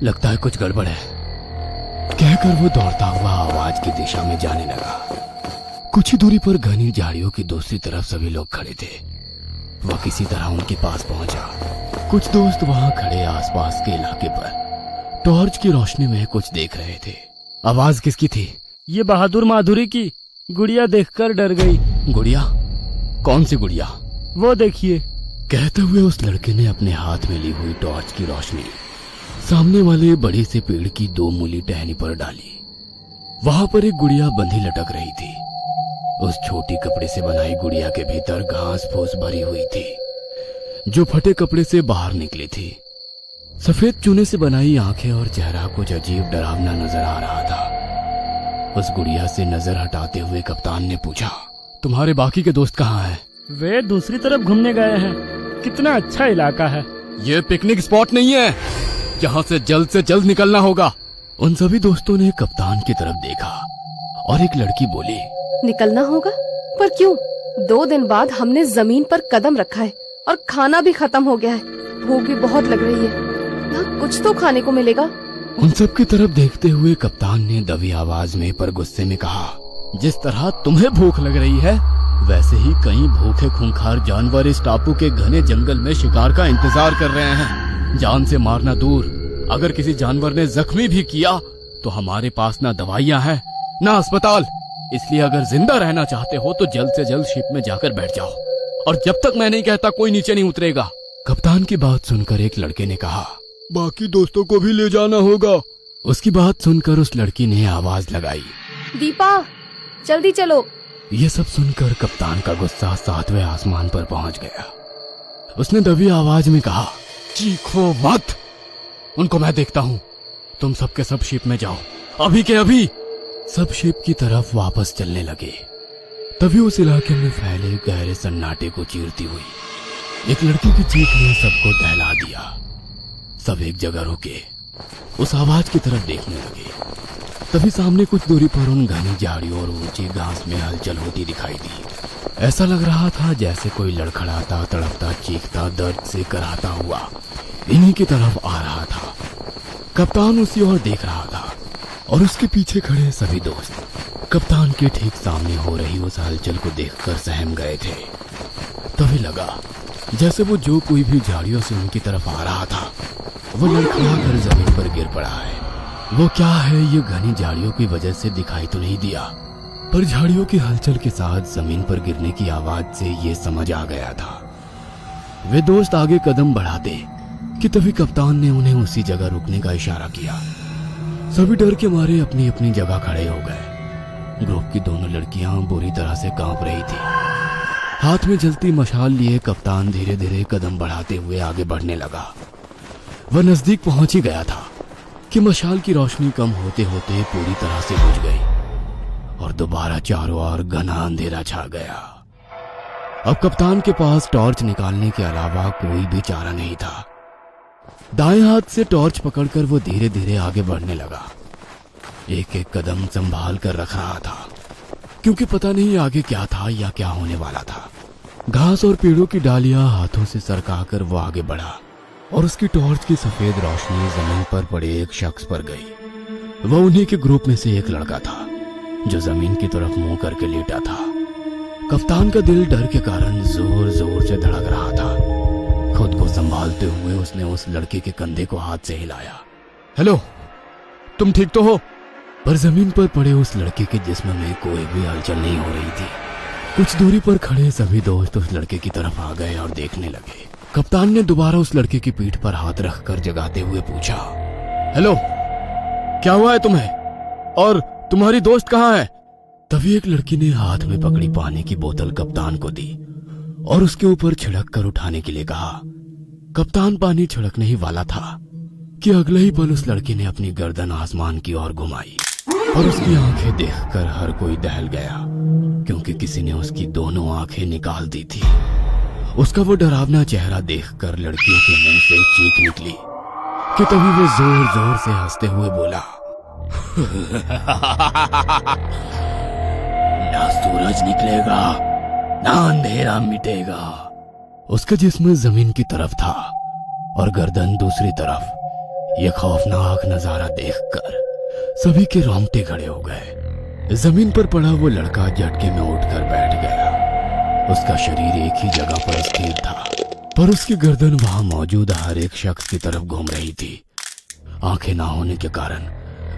लगता है कुछ गड़बड़ है, कहकर वो दौड़ता हुआ आवाज की दिशा में जाने लगा। कुछ ही दूरी पर घनी झाड़ियों की दूसरी तरफ सभी लोग खड़े थे। वह किसी तरह उनके पास पहुंचा। कुछ दोस्त वहां खड़े आसपास के इलाके पर टॉर्च की रोशनी में कुछ देख रहे थे। आवाज किसकी थी? ये बहादुर माधुरी की। गुड़िया देखकर डर गई। गुड़िया? कौन सी गुड़िया? वो देखिए। कहते हुए उस लड़के ने अपने हाथ में ली हुई टॉर्च की रोशनी सामने वाले बड़े से पेड़ की 2 मूली टहनी पर डाली। वहां पर एक गुड़िया बंधी लटक रही थी। उस छोटी कपड़े से बनाई गुड़िया के भीतर घास फूस भरी हुई थी, जो फटे कपड़े से बाहर निकली थी। सफेद चूने से बनाई आंखें और चेहरा कुछ अजीब डरावना नजर आ रहा था। उस गुड़िया से नजर हटाते हुए कप्तान ने पूछा, तुम्हारे बाकी के दोस्त कहाँ हैं? वे दूसरी तरफ घूमने गए हैं। कितना अच्छा इलाका है। ये पिकनिक स्पॉट नहीं है, यहाँ से जल्द निकलना होगा। उन सभी दोस्तों ने कप्तान की तरफ देखा और एक लड़की बोली, निकलना होगा? पर क्यों? 2 दिन बाद हमने जमीन पर कदम रखा है और खाना भी खत्म हो गया है। भूख भी बहुत लग रही है। यहाँ कुछ तो खाने को मिलेगा। उन सब की तरफ देखते हुए कप्तान ने दबी आवाज में पर गुस्से में कहा, जिस तरह तुम्हें भूख लग रही है, वैसे ही कई भूखे खूंखार जानवर इस टापू के घने जंगल में शिकार का इंतजार कर रहे हैं। जान से मारना दूर, अगर किसी जानवर ने जख्मी भी किया तो हमारे पास ना दवाइयां हैं ना अस्पताल। इसलिए अगर जिंदा रहना चाहते हो तो जल्द से जल्द शिप में जाकर बैठ जाओ, और जब तक मैं नहीं कहता कोई नीचे नहीं उतरेगा। कप्तान की बात सुनकर एक लड़के ने कहा, बाकी दोस्तों को भी ले जाना होगा। उसकी बात सुनकर उस लड़की ने आवाज लगाई, दीपा जल्दी चलो। ये सब सुनकर कप्तान का गुस्सा 7वें आसमान पर पहुंच गया। उसने दबी आवाज में कहा, चीखो मत, उनको मैं देखता हूँ। तुम सबके सब शिप में जाओ, अभी के अभी। सब शिप की तरफ वापस चलने लगे। तभी उस इलाके में फैले गहरे सन्नाटे को चीरती हुई एक लड़की की चीख ने सबको दहला दिया। सब एक जगह रुके, उस आवाज की तरफ देखने लगे। तभी सामने कुछ दूरी पर उन घनी झाड़ियों और ऊंची घास में हलचल होती दिखाई दी। ऐसा लग रहा था जैसे कोई लड़खड़ाता, तड़पता, चीखता, दर्द से कराहता हुआ इन्हीं की तरफ आ रहा था। कप्तान उसी ओर देख रहा था और उसके पीछे खड़े सभी दोस्त कप्तान के ठीक सामने हो रही उस हलचल को देखकर सहम गए थे। तभी लगा जैसे वो जो कोई भी झाड़ियों से उनकी तरफ आ रहा था वो लड़खड़ा कर जमीन पर गिर पड़ा है। वो क्या है, ये घनी झाड़ियों की वजह से दिखाई तो नहीं दिया, पर झाड़ियों की हलचल के साथ जमीन पर गिरने की आवाज से ये समझ आ गया था। वे दोस्त आगे कदम बढ़ाते कि तभी कप्तान ने उन्हें उसी जगह रुकने का इशारा किया। सभी डर के मारे अपनी अपनी जगह खड़े हो गए। ग्रुप की दोनों लड़कियां बुरी तरह से कांप रही थी। हाथ में जलती मशाल लिए कप्तान धीरे धीरे कदम बढ़ाते हुए आगे बढ़ने लगा। वह नजदीक पहुंच ही गया था कि मशाल की रोशनी कम होते होते पूरी तरह से बुझ गई और दोबारा चारों ओर घना अंधेरा छा गया। अब कप्तान के पास टॉर्च निकालने के अलावा कोई भी चारा नहीं था। दाएं हाथ से टॉर्च पकड़कर वो धीरे धीरे आगे बढ़ने लगा। एक एक कदम संभाल कर रख रहा था, क्योंकि पता नहीं आगे क्या था या क्या होने वाला था। घास और पेड़ों की डालियां हाथों से सरकाकर वो आगे बढ़ा और उसकी टॉर्च की सफेद रोशनी जमीन पर पड़े एक शख्स पर गई। वह उन्हीं के ग्रुप में से एक लड़का था जो जमीन की तरफ मुंह करके लेटा था। कप्तान का दिल डर के कारण जोर जोर से धड़क रहा था। खुद को संभालते हुए उसने उस लड़के के कंधे को हाथ से हिलाया। हेलो, तुम ठीक तो हो? पर जमीन पर पड़े उस लड़के के जिस्म में कोई भी हलचल नहीं हो रही थी। कुछ दूरी पर खड़े सभी दोस्त उस लड़के की तरफ आ गए और देखने लगे। कप्तान ने दोबारा उस लड़के की पीठ पर हाथ रखकर जगाते हुए पूछा, हेलो, क्या हुआ है तुम्हें? और तुम्हारी दोस्त कहाँ है? तभी एक लड़की ने हाथ में पकड़ी पानी की बोतल कप्तान को दी और उसके ऊपर छिड़क कर उठाने के लिए कहा। कप्तान पानी छिड़कने ही वाला था कि अगले ही पल उस लड़की ने अपनी गर्दन आसमान की ओर घुमाई और उसकी आंखें देखकर हर कोई दहल गया, क्योंकि किसी ने उसकी दोनों आंखें निकाल दी थी। उसका वो डरावना चेहरा देखकर लड़कियों के मुंह से चीख निकली कि तभी वो जोर जोर से हंसते हुए बोला, ना सूरज निकलेगा ना अंधेरा मिटेगा। उसका जिस्म जमीन की तरफ था और गर्दन दूसरी तरफ। ये खौफनाक नजारा देखकर सभी के रोंगटे खड़े हो गए। जमीन पर पड़ा वो लड़का झटके में उठकर बैठ गया। उसका शरीर एक ही जगह पर स्थिर था, पर उसकी गर्दन वहां मौजूद हर एक शख्स की तरफ घूम रही थी। आंखें ना होने के कारण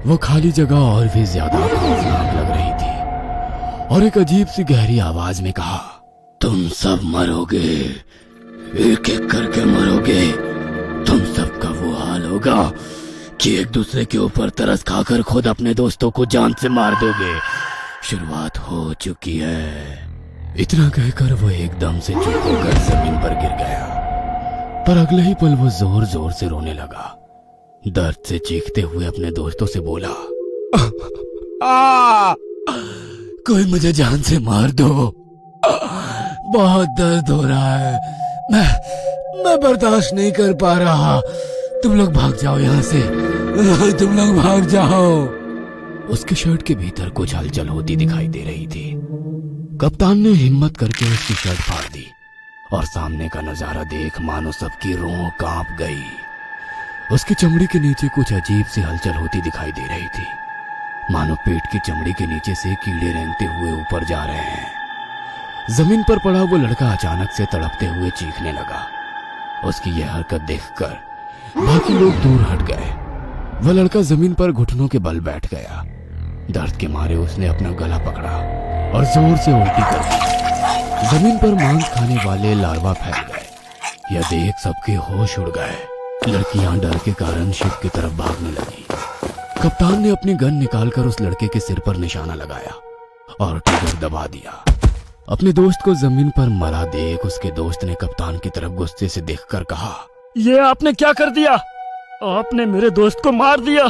वो खाली जगह और भी ज्यादा खौफनाक लग रही थी और एक अजीब सी गहरी आवाज में कहा, तुम सब मरोगे, एक एक करके मरोगे। तुम सबका वो हाल होगा कि एक दूसरे के ऊपर तरस खाकर खुद अपने दोस्तों को जान से मार दोगे। शुरुआत हो चुकी है। इतना कहकर वो एकदम से चुप होकर जमीन पर गिर गया, पर अगले ही पल वो जोर जोर से रोने लगा। दर्द से चीखते हुए अपने दोस्तों से बोला, कोई मुझे जान से मार दो, बहुत दर्द हो रहा है, मैं बर्दाश्त नहीं कर पा रहा। तुम लोग भाग जाओ यहाँ से, तुम लोग भाग जाओ। उसके शर्ट के भीतर कुछ हलचल होती दिखाई दे रही थी। कप्तान ने हिम्मत करके उसकी शर्ट फाड़ दी और सामने का नजारा देख मानो सबकी रूह कांप गई। उसकी चमड़ी के नीचे कुछ अजीब सी हलचल होती दिखाई दे रही थी, मानो पेट की चमड़ी के नीचे से कीड़े रेंगते हुए ऊपर जा रहे हैं। जमीन पर पड़ा वो लड़का अचानक से तड़पते हुए चीखने लगा। उसकी यह हरकत देखकर बाकी लोग दूर हट गए। वह लड़का जमीन पर घुटनों के बल बैठ गया। दर्द के मारे उसने अपना गला पकड़ा और जोर से उल्टी कर दी। जमीन पर मांस खाने वाले लार्वा फैल गए। यह देख सबके होश उड़ गए। लड़कियां डर के कारण शिप की तरफ भागने लगी। कप्तान ने अपनी गन निकालकर उस लड़के के सिर पर निशाना लगाया और ट्रिगर दबा दिया। अपने दोस्त को जमीन पर मरा देख उसके दोस्त ने कप्तान की तरफ गुस्से से देखकर कहा, ये आपने क्या कर दिया? आपने मेरे दोस्त को मार दिया,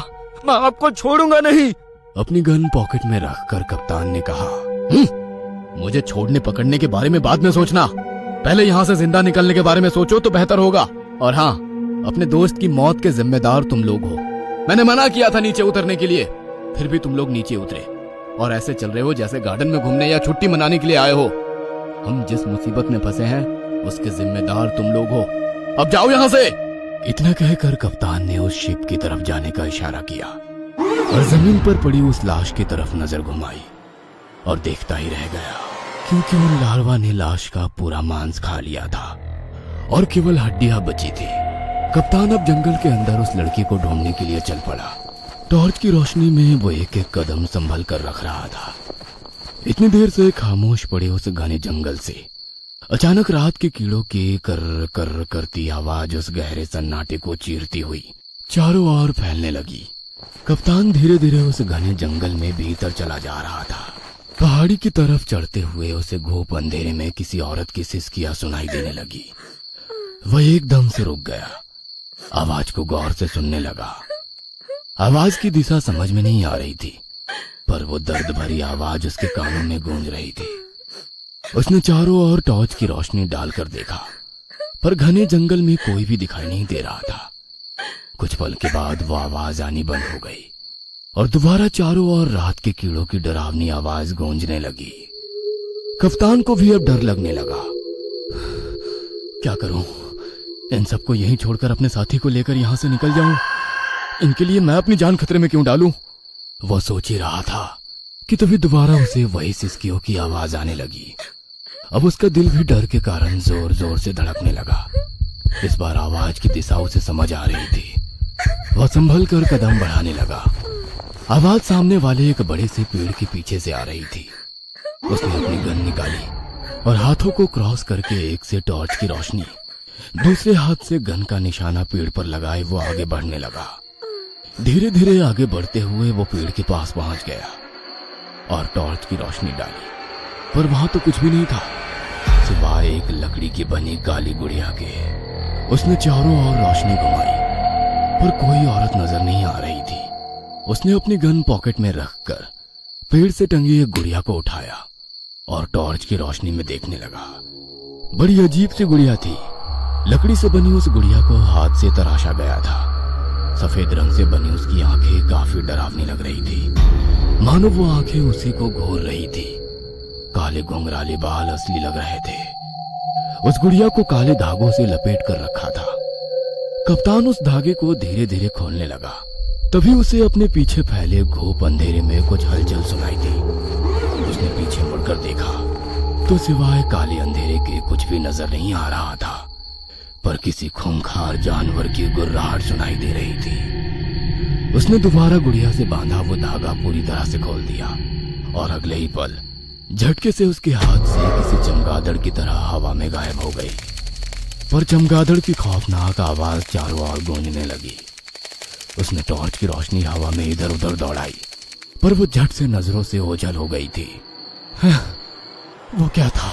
मैं आपको छोड़ूंगा नहीं। अपनी गन पॉकेट में रखकर कप्तान ने कहा, मुझे छोड़ने पकड़ने के बारे में बाद में सोचना, पहले यहाँ से जिंदा निकलने के बारे में सोचो तो बेहतर होगा। और हाँ, अपने दोस्त की मौत के जिम्मेदार तुम लोग हो। मैंने मना किया था नीचे उतरने के लिए, फिर भी तुम लोग नीचे उतरे और ऐसे चल रहे हो जैसे गार्डन में घूमने या छुट्टी मनाने के लिए आए हो। हम जिस मुसीबत में फंसे हैं उसके जिम्मेदार तुम लोग हो। अब जाओ यहाँ से। इतना कहकर कप्तान ने उस शिप की तरफ जाने का इशारा किया और जमीन पर पड़ी उस लाश की तरफ नजर घुमाई और देखता ही रह गया, क्योंकि उन लार्वा ने लाश का पूरा मांस खा लिया था और केवल हड्डियां बची थी। कप्तान अब जंगल के अंदर उस लड़की को ढूंढने के लिए चल पड़ा। टॉर्च की रोशनी में वो एक एक कदम संभल कर रख रहा था। इतनी देर से खामोश पड़े उस घने जंगल से अचानक रात के कीड़ों की कर कर करती आवाज उस गहरे सन्नाटे को चीरती हुई चारों ओर फैलने लगी। कप्तान धीरे धीरे उस घने जंगल में भीतर चला जा रहा था। पहाड़ी की तरफ चढ़ते हुए उसे घूप अंधेरे में किसी औरत की सिसकियां सुनाई देने लगी। वह एकदम से रुक गया, आवाज को गौर से सुनने लगा। आवाज की दिशा समझ में नहीं आ रही थी, पर वो दर्द भरी आवाज उसके कानों में गूंज रही थी। उसने चारों ओर टॉर्च की रोशनी डालकर देखा, पर घने जंगल में कोई भी दिखाई नहीं दे रहा था। कुछ पल के बाद वो आवाज आनी बंद हो गई और दोबारा चारों ओर रात के कीड़ों की डरावनी आवाज गूंजने लगी। कप्तान को भी अब डर लगने लगा। क्या करूं? इन सबको यहीं छोड़कर अपने साथी को लेकर यहां से निकल जाऊं? इनके लिए मैं अपनी जान खतरे में क्यों डालूं? वो सोच ही रहा था कि तभी दोबारा उसे वही सिसकियों की आवाज आने लगी। अब उसका दिल भी डर के कारण जोर जोर से धड़कने लगा। इस बार आवाज की दिशा उसे समझ आ रही थी। वह संभल कर कदम बढ़ाने लगा। आवाज सामने वाले एक बड़े से पेड़ के पीछे से आ रही थी। उसने अपनी गन निकाली और हाथों को क्रॉस करके एक से टॉर्च की रोशनी, दूसरे हाथ से गन का निशाना पेड़ पर लगाए वो आगे बढ़ने लगा। धीरे धीरे आगे बढ़ते हुए वो पेड़ के पास पहुंच गया और टॉर्च की रोशनी डाली, पर वहां तो कुछ भी नहीं था सिवाय एक लकड़ी की बनी काली गुड़िया के। उसने चारों ओर रोशनी घुमाई, पर कोई औरत नजर नहीं आ रही थी। उसने अपनी गन पॉकेट में रखकर पेड़ से टंगी एक गुड़िया को उठाया और टॉर्च की रोशनी में देखने लगा। बड़ी अजीब सी गुड़िया थी। लकड़ी से बनी उस गुड़िया को हाथ से तराशा गया था। सफेद रंग से बनी उसकी आंखें काफी डरावनी लग रही थी, मानो वो आंखें उसी को घूर रही थी। काले घुंघराले बाल असली लग रहे थे। उस गुड़िया को काले धागों से लपेट कर रखा था। कप्तान उस धागे को धीरे धीरे खोलने लगा। तभी उसे अपने पीछे फैले घोप अंधेरे में कुछ हलचल सुनाई दी। उसने पीछे मुड़कर देखा तो सिवाय काले अंधेरे के कुछ भी नजर नहीं आ रहा था, पर किसी खूंखार जानवर की गुर्राहट सुनाई दे रही थी। उसने दोबारा गुड़िया से बांधा वो धागा पूरी तरह से खोल दिया और अगले ही पल झटके से उसके हाथ से किसी चमगादड़ की तरह हवा में गायब हो गई। पर चमगादड़ की खौफनाक आवाज चारों ओर गूंजने लगी। उसने टॉर्च की रोशनी हवा में इधर उधर दौड़ाई, पर वो झट से नजरों से ओझल हो गई थी। वो क्या था?